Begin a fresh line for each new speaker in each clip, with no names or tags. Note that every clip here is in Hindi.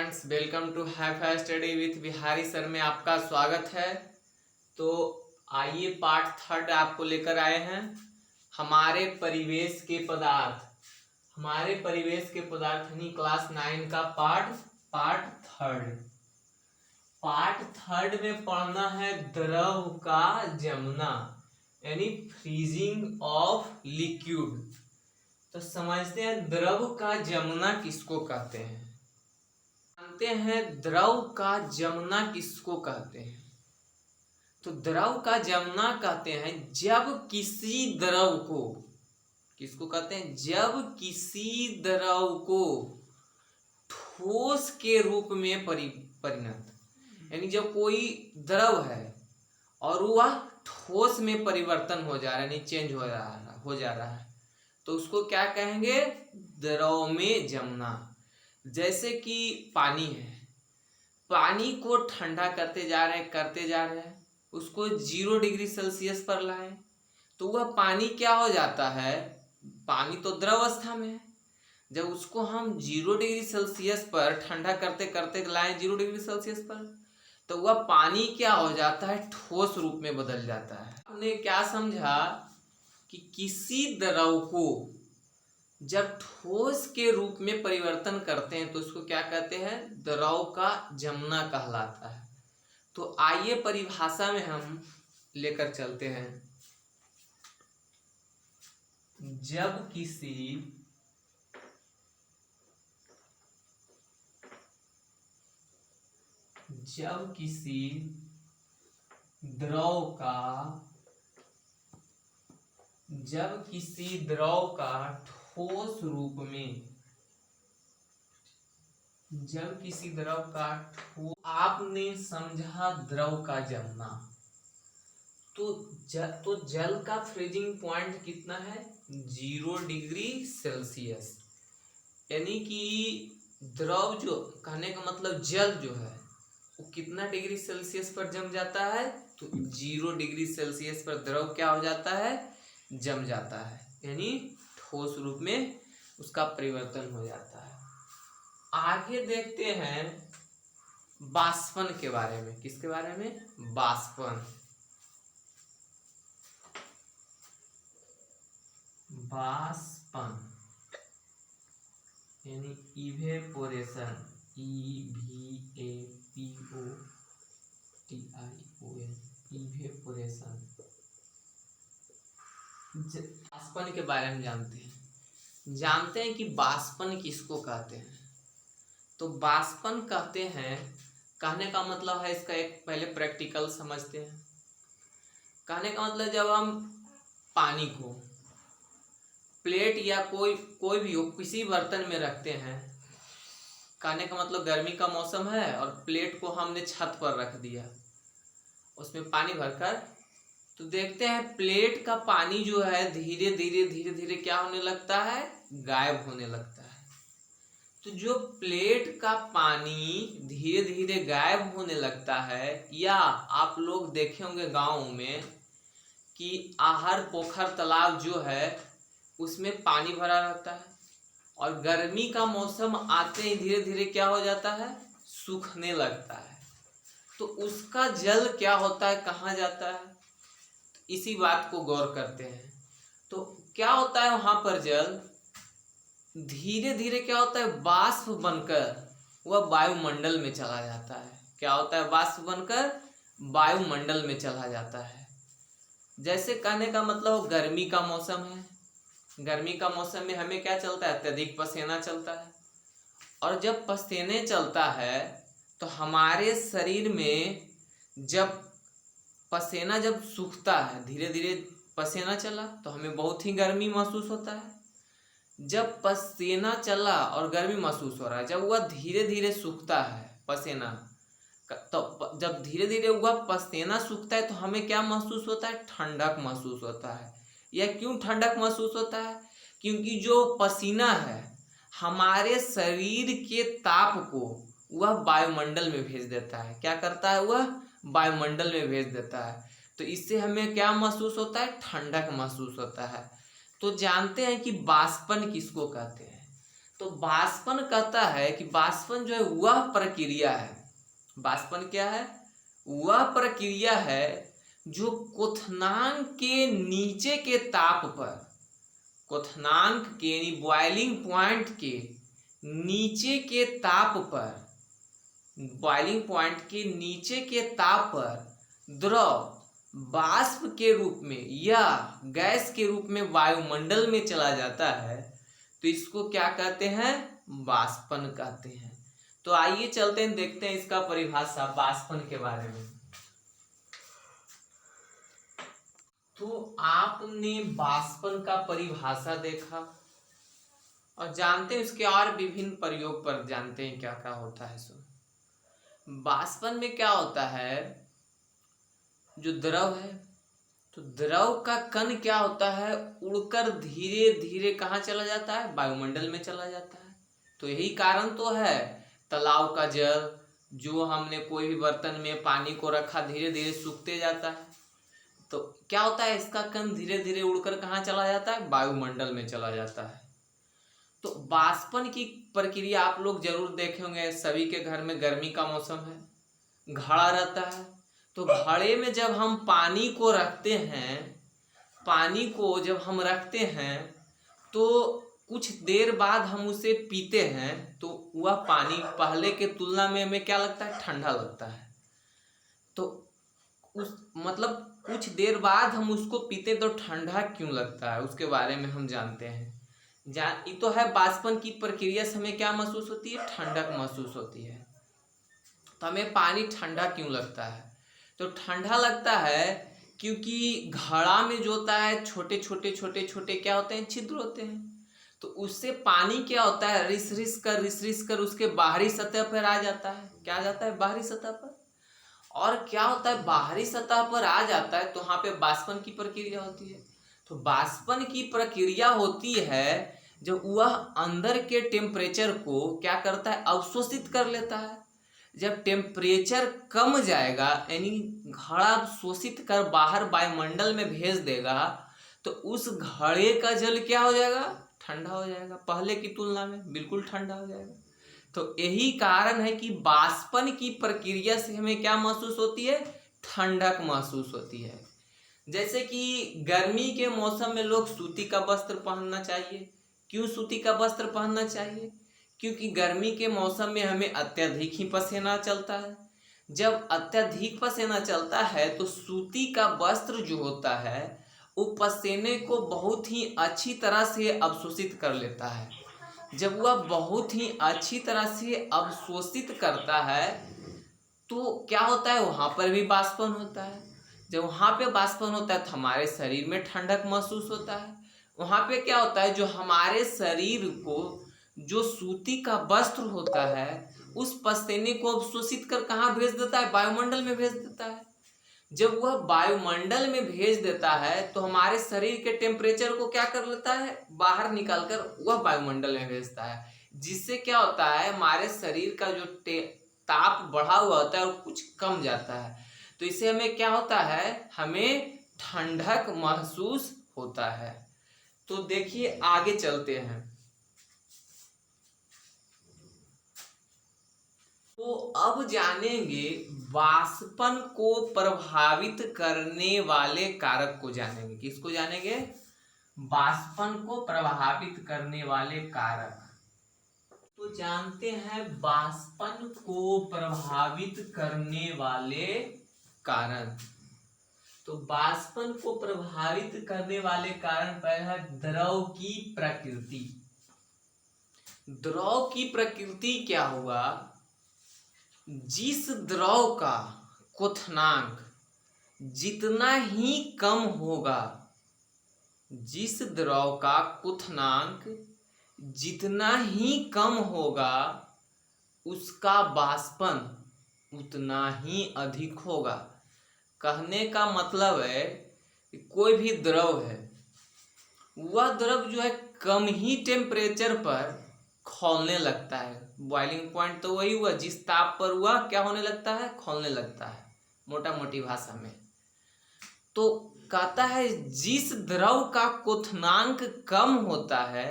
Friends, welcome to high study with Bihari sir में आपका स्वागत है। तो आइए पार्ट थर्ड आपको लेकर आए हैं। हमारे परिवेश के पदार्थ यानी क्लास 9 का पार्ट थर्ड में पढ़ना है द्रव का जमना यानी फ्रीजिंग ऑफ लिक्विड। तो समझते हैं द्रव का जमना किसको कहते हैं। जानते हैं द्रव का जमना किसको कहते हैं। तो द्रव का जमना कहते हैं जब किसी द्रव को, किसको कहते हैं, जब किसी द्रव को ठोस के रूप में परिणत, यानी जब कोई द्रव है और वह ठोस में परिवर्तन हो जा रहा है, यानी चेंज हो जा रहा है, तो उसको क्या कहेंगे, द्रव में जमना। जैसे कि पानी है, पानी को ठंडा करते जा रहे हैं, उसको 0 डिग्री सेल्सियस पर लाएं तो वह पानी क्या हो जाता है, पानी तो द्रव अवस्था में है। जब उसको हम 0 डिग्री सेल्सियस पर ठंडा करते करते लाएं 0 डिग्री सेल्सियस पर, तो वह पानी क्या हो जाता है, ठोस रूप में बदल जाता है। हमने क्या समझा कि किसी द्रव को जब ठोस के रूप में परिवर्तन करते हैं तो उसको क्या कहते हैं, द्रव का जमना कहलाता है। तो आइए परिभाषा में हम लेकर चलते हैं। जब किसी द्रव का ठोस रूप में, आपने समझा द्रव का जमना, तो जल का फ्रीजिंग पॉइंट कितना है, 0 डिग्री सेल्सियस। यानी कि द्रव जो कहने का मतलब जल जो है वो कितना डिग्री सेल्सियस पर जम जाता है, तो 0 डिग्री सेल्सियस पर द्रव क्या हो जाता है, जम जाता है, यानी ठोस रूप में उसका परिवर्तन हो जाता है। आगे देखते हैं बाष्पन के बारे में। किसके बारे में, बाष्पन यानी इवेपोरेशन, इवेपोरेशन। बाष्पन के बारे में जानते हैं कि बाष्पन किसको कहते हैं। तो बाष्पन कहते हैं, कहने का मतलब है, इसका एक पहले प्रैक्टिकल समझते हैं। कहने का मतलब जब हम पानी को प्लेट या कोई भी हो किसी बर्तन में रखते हैं, कहने का मतलब गर्मी का मौसम है और प्लेट को हमने छत पर रख दिया उसमें पानी भरकर, तो देखते हैं प्लेट का पानी जो है धीरे धीरे क्या होने लगता है, गायब होने लगता है। तो जो प्लेट का पानी धीरे धीरे गायब होने लगता है, या आप लोग देखे होंगे गाँव में कि आहर पोखर तालाब जो है उसमें पानी भरा रहता है और गर्मी का मौसम आते ही धीरे धीरे क्या हो जाता है, सूखने लगता है। तो उसका जल क्या होता है, कहाँ जाता है, इसी बात को गौर करते हैं। तो क्या होता है, वहां पर जल धीरे धीरे क्या होता है, वाष्प बनकर वह वायुमंडल में चला जाता है। क्या होता है, वाष्प बनकर वायुमंडल में चला जाता है। जैसे कहने का मतलब गर्मी का मौसम है, गर्मी का मौसम में हमें क्या चलता है, अत्यधिक पसीना चलता है। और जब पसीने चलता है तो हमारे शरीर में जब पसीना जब सूखता है, धीरे धीरे पसीना चला तो हमें बहुत ही गर्मी महसूस होता है। जब पसीना चला और गर्मी महसूस हो रहा है, जब वह धीरे धीरे सूखता है पसीना, तो जब धीरे धीरे वह पसीना सूखता है तो हमें क्या महसूस होता है, ठंडक महसूस होता है। यह क्यों ठंडक महसूस होता है, क्योंकि जो पसीना है हमारे शरीर के ताप को वह वायुमंडल में भेज देता है। क्या करता है, वह वायुमंडल में भेज देता है। तो इससे हमें क्या महसूस होता है, ठंडक महसूस होता है। तो जानते हैं कि बाष्पन किसको कहते हैं। तो बाष्पन कहता है कि बाष्पन जो है वह प्रक्रिया है, बाष्पन क्या है, वह प्रक्रिया है जो क्वथनांक के नीचे के ताप पर, क्वथनांक के यानी बॉइलिंग पॉइंट के नीचे के ताप पर, बॉइलिंग पॉइंट के नीचे के ताप पर द्रव बाष्प के रूप में या गैस के रूप में वायुमंडल में चला जाता है, तो इसको क्या कहते हैं, बाष्पन कहते हैं। तो आइए चलते हैं, देखते हैं इसका परिभाषा बाष्पन के बारे में। तो आपने बाष्पन का परिभाषा देखा और जानते हैं उसके और विभिन्न प्रयोग पर जानते हैं क्या क्या होता है। सो बाष्पन में क्या होता है, जो द्रव है, तो द्रव का कण क्या होता है, उड़कर धीरे धीरे कहाँ चला जाता है, वायुमंडल में चला जाता है। तो यही कारण तो है तालाब का जल, जो हमने कोई भी बर्तन में पानी को रखा धीरे धीरे सूखते जाता है, तो क्या होता है, इसका कण धीरे धीरे उड़कर कहाँ चला जाता है, वायुमंडल में चला जाता है। तो बाष्पन की प्रक्रिया आप लोग जरूर देखे होंगे, सभी के घर में गर्मी का मौसम है, घड़ा रहता है, तो घड़े में जब हम पानी को रखते हैं, पानी को जब हम रखते हैं तो कुछ देर बाद हम उसे पीते हैं, तो वह पानी पहले के तुलना में हमें क्या लगता है, ठंडा लगता है। तो उस मतलब कुछ देर बाद हम उसको पीते तो ठंडा क्यों लगता है, उसके बारे में हम जानते हैं। ये तो है बाष्पन की प्रक्रिया से हमें क्या महसूस होती है, ठंडक महसूस होती है। तो हमें पानी ठंडा क्यों लगता है, तो ठंडा लगता है क्योंकि घड़ा में जो होता है छोटे छोटे छोटे छोटे क्या होते हैं, छिद्र होते हैं। तो उससे पानी क्या होता है, रिस रिस कर उसके बाहरी सतह पर आ जाता है। क्या आ जाता है, बाहरी सतह पर। और क्या होता है, बाहरी सतह पर आ जाता है तो वहाँ पे बाष्पन की प्रक्रिया होती है। तो बाष्पन की प्रक्रिया होती है जब वह अंदर के टेम्परेचर को क्या करता है, अवशोषित कर लेता है। जब टेम्परेचर कम जाएगा, यानी घड़ा शोषित कर बाहर वायुमंडल में भेज देगा, तो उस घड़े का जल क्या हो जाएगा, ठंडा हो जाएगा, पहले की तुलना में बिल्कुल ठंडा हो जाएगा। तो यही कारण है कि बाष्पन की प्रक्रिया से हमें क्या महसूस होती है, ठंडक महसूस होती है। जैसे कि गर्मी के मौसम में लोग सूती का वस्त्र पहनना चाहिए। क्यों सूती का वस्त्र पहनना चाहिए, क्योंकि गर्मी के मौसम में हमें अत्यधिक ही पसीना चलता है। जब अत्यधिक पसीना चलता है तो सूती का वस्त्र जो होता है वो पसीने को बहुत ही अच्छी तरह से अवशोषित कर लेता है। जब वह बहुत ही अच्छी तरह से अवशोषित करता है तो क्या होता है, वहाँ पर भी बाष्पन होता है। जब वहाँ पे बाष्पन होता है तो हमारे शरीर में ठंडक महसूस होता है। वहाँ पे क्या होता है, जो हमारे शरीर को जो सूती का वस्त्र होता है उस पसीने को अवशोषित कर कहाँ भेज देता है, वायुमंडल में भेज देता है। जब वह वायुमंडल में भेज देता है तो हमारे शरीर के टेम्परेचर को क्या कर लेता है, बाहर निकाल कर वह वायुमंडल में भेजता है। जिससे क्या होता है, हमारे शरीर का जो ताप बढ़ा हुआ होता है और कुछ कम जाता है। तो इससे हमें क्या होता है, हमें ठंडक महसूस होता है। तो देखिए आगे चलते हैं। तो अब जानेंगे बाष्पन को प्रभावित करने वाले कारक को जानेंगे। किसको जानेंगे, बाष्पन को प्रभावित करने वाले कारक। तो जानते हैं बाष्पन को प्रभावित करने वाले कारण। तो बाष्पन को प्रभावित करने वाले कारण पहला, द्रव की प्रकृति। द्रव की प्रकृति क्या हुआ, जिस द्रव का क्वथनांक जितना ही कम होगा, जिस द्रव का क्वथनांक जितना ही कम होगा उसका बाष्पन उतना ही अधिक होगा। कहने का मतलब है कि कोई भी द्रव है, वह द्रव जो है कम ही टेम्परेचर पर खौलने लगता है। बॉइलिंग पॉइंट तो वही हुआ, जिस ताप पर हुआ क्या होने लगता है, खौलने लगता है, मोटा मोटी भाषा में। तो कहता है जिस द्रव का क्वथनांक कम होता है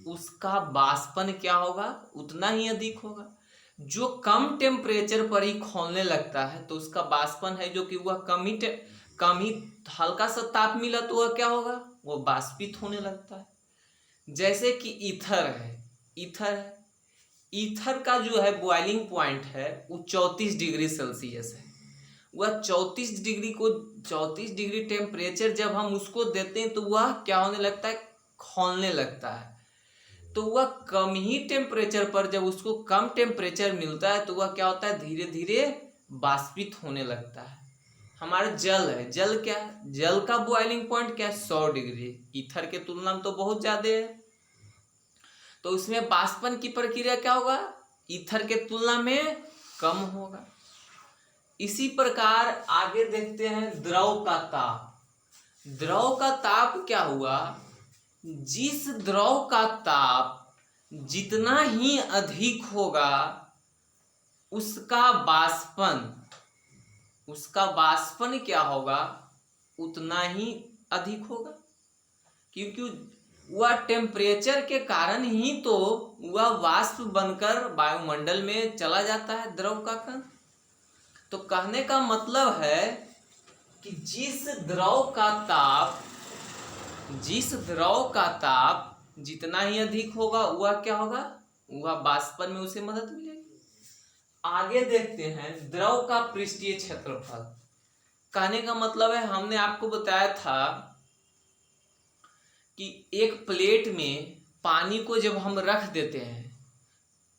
उसका वाष्पन क्या होगा, उतना ही अधिक होगा। जो कम टेम्परेचर पर ही खौलने लगता है तो उसका वाष्पन है जो कि वह कम ही हल्का सा ताप मिला तो वह क्या होगा, वो वाष्पित होने लगता है। जैसे कि ईथर है, ईथर का जो है बॉइलिंग पॉइंट है वो 34 डिग्री सेल्सियस है। वह 34 डिग्री टेम्परेचर जब हम उसको देते हैं तो वह क्या होने लगता है, खौलने लगता है। तो वह कम ही टेम्परेचर पर जब उसको कम टेम्परेचर मिलता है तो वह क्या होता है, धीरे धीरे वाष्पित होने लगता है। हमारा जल है, जल क्या है, जल का बॉइलिंग पॉइंट क्या है, 100 डिग्री। ईथर के तुलना में तो बहुत ज्यादा है, तो उसमें वाष्पन की प्रक्रिया क्या होगा, ईथर के तुलना में कम होगा। इसी प्रकार आगे देखते हैं द्रव का ताप। द्रव का ताप क्या हुआ, जिस द्रव का ताप जितना ही अधिक होगा उसका वाष्पन क्या होगा, उतना ही अधिक होगा। क्योंकि वह टेम्परेचर के कारण ही तो वह वाष्प बनकर वायुमंडल में चला जाता है, द्रव का कण। तो कहने का मतलब है कि जिस द्रव का ताप जितना ही अधिक होगा वह क्या होगा, वह वाष्पन में उसे मदद मिलेगी। आगे देखते हैं द्रव का पृष्ठीय क्षेत्रफल। कहने का मतलब है, हमने आपको बताया था कि एक प्लेट में पानी को जब हम रख देते हैं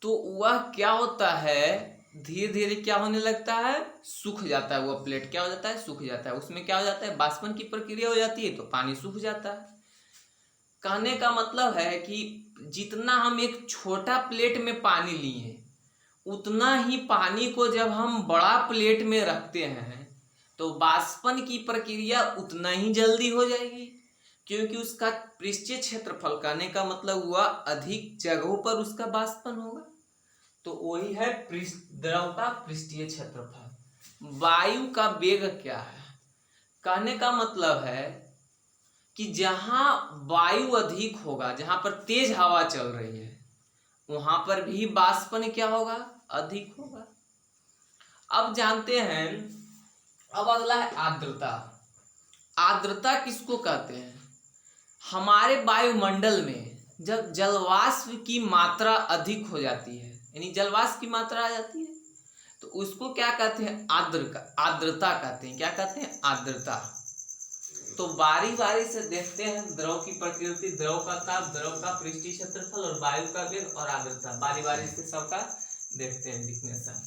तो वह क्या होता है, धीरे धीरे क्या होने लगता है, सूख जाता है। वह प्लेट क्या हो जाता है, सूख जाता है। उसमें क्या हो जाता है, वाष्पन की प्रक्रिया हो जाती है तो पानी सूख जाता है। कहने का मतलब है कि जितना हम एक छोटा प्लेट में पानी लिए उतना ही पानी को जब हम बड़ा प्लेट में रखते हैं तो वाष्पन की प्रक्रिया उतना ही जल्दी हो जाएगी, क्योंकि उसका पृष्ठीय क्षेत्रफल, कहने का मतलब हुआ अधिक जगहों पर उसका वाष्पन होगा। तो वही है द्रव का पृष्ठीय क्षेत्रफल। वायु का वेग क्या है, कहने का मतलब है कि जहां वायु अधिक होगा, जहां पर तेज हवा चल रही है वहां पर भी वाष्पन क्या होगा, अधिक होगा। अब जानते हैं, अब अगला है आर्द्रता। आर्द्रता किसको कहते हैं, हमारे वायुमंडल में जब जलवाष्प की मात्रा अधिक हो जाती है, यानी जलवाष्प की मात्रा आ जाती है तो उसको क्या कहते हैं, आर्द्रता कहते हैं। क्या कहते हैं, आर्द्रता। तो बारी बारी से देखते हैं द्रव की प्रकृति, द्रव का ताप, द्रव का पृष्ठीय क्षेत्रफल और वायु का वेग और आर्द्रता। बारी बारी से सबका देखते हैं डिफिनेशन।